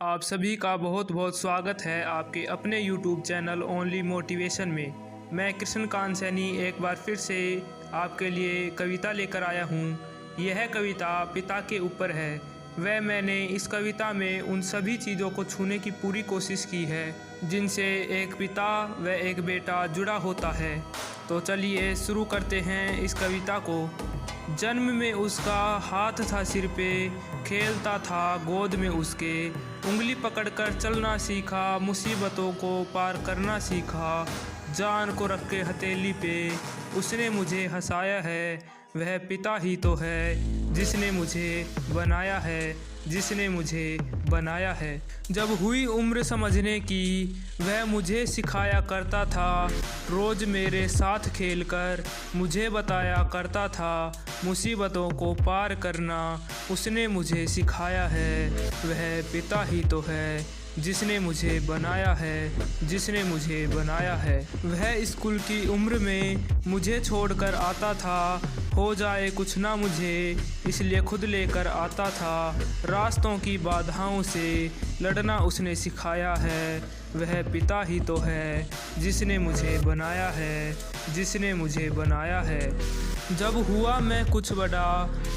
आप सभी का बहुत बहुत स्वागत है आपके अपने YouTube चैनल ओनली मोटिवेशन में। मैं कृष्णकांत सैनी एक बार फिर से आपके लिए कविता लेकर आया हूँ। यह कविता पिता के ऊपर है। मैंने इस कविता में उन सभी चीज़ों को छूने की पूरी कोशिश की है जिनसे एक पिता व एक बेटा जुड़ा होता है। तो चलिए शुरू करते हैं इस कविता को। जन्म में उसका हाथ था सिर पे, खेलता था गोद में उसके, उंगली पकड़कर चलना सीखा, मुसीबतों को पार करना सीखा, जान को रख के हथेली पे उसने मुझे हंसाया है। वह पिता ही तो है जिसने मुझे बनाया है, जिसने मुझे बनाया है। जब हुई उम्र समझने की वह मुझे सिखाया करता था, रोज़ मेरे साथ खेलकर मुझे बताया करता था, मुसीबतों को पार करना उसने मुझे सिखाया है। वह पिता ही तो है जिसने मुझे बनाया है, जिसने मुझे बनाया है। वह स्कूल की उम्र में मुझे छोड़कर आता था, हो जाए कुछ ना मुझे इसलिए खुद लेकर आता था, रास्तों की बाधाओं से लड़ना उसने सिखाया है। वह पिता ही तो है जिसने मुझे बनाया है, जिसने मुझे बनाया है। जब हुआ मैं कुछ बड़ा,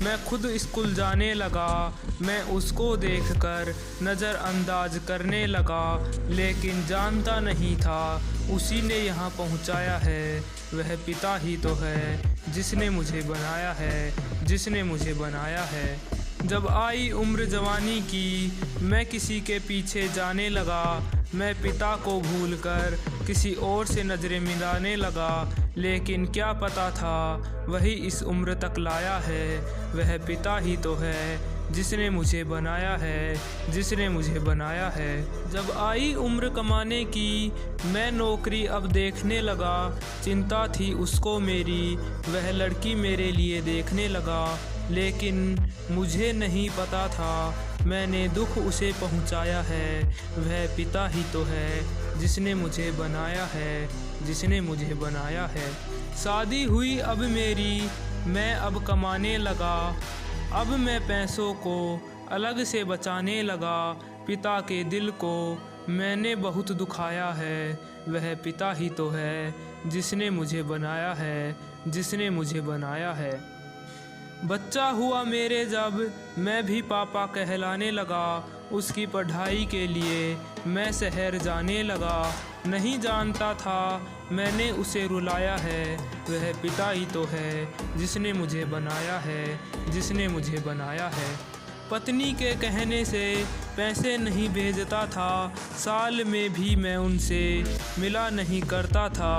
मैं खुद स्कूल जाने लगा, मैं उसको देखकर नज़रअंदाज करने लगा, लेकिन जानता नहीं था उसी ने यहाँ पहुँचाया है। वह पिता ही तो है जिसने मुझे बनाया है, जिसने मुझे बनाया है। जब आई उम्र जवानी की मैं किसी के पीछे जाने लगा, मैं पिता को भूलकर किसी और से नज़रें मिलाने लगा, लेकिन क्या पता था वही इस उम्र तक लाया है। वह पिता ही तो है जिसने मुझे बनाया है, जिसने मुझे बनाया है। जब आई उम्र कमाने की मैं नौकरी अब देखने लगा, चिंता थी उसको मेरी वह लड़की मेरे लिए देखने लगा, लेकिन मुझे नहीं पता था मैंने दुख उसे पहुंचाया है। वह पिता ही तो है जिसने मुझे बनाया है, जिसने मुझे बनाया है। शादी हुई अब मेरी, मैं अब कमाने लगा, अब मैं पैसों को अलग से बचाने लगा, पिता के दिल को मैंने बहुत दुखाया है। वह पिता ही तो है जिसने मुझे बनाया है, जिसने मुझे बनाया है। बच्चा हुआ मेरे जब मैं भी पापा कहलाने लगा, उसकी पढ़ाई के लिए मैं शहर जाने लगा, नहीं जानता था मैंने उसे रुलाया है। वह पिता ही तो है जिसने मुझे बनाया है, जिसने मुझे बनाया है। पत्नी के कहने से पैसे नहीं भेजता था, साल में भी मैं उनसे मिला नहीं करता था,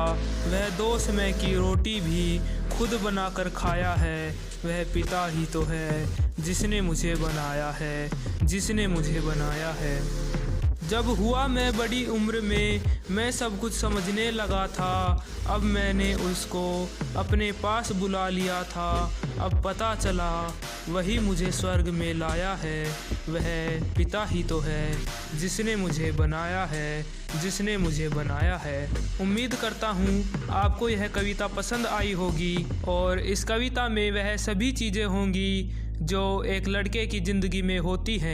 वह 2 समय की रोटी भी खुद बनाकर खाया है। वह पिता ही तो है जिसने मुझे बनाया है, जिसने मुझे बनाया है। जब हुआ मैं बड़ी उम्र में मैं सब कुछ समझने लगा था, अब मैंने उसको अपने पास बुला लिया था, अब पता चला वही मुझे स्वर्ग में लाया है। वह पिता ही तो है जिसने मुझे बनाया है, जिसने मुझे बनाया है। उम्मीद करता हूँ आपको यह कविता पसंद आई होगी और इस कविता में वह सभी चीज़ें होंगी जो एक लड़के की ज़िंदगी में होती हैं।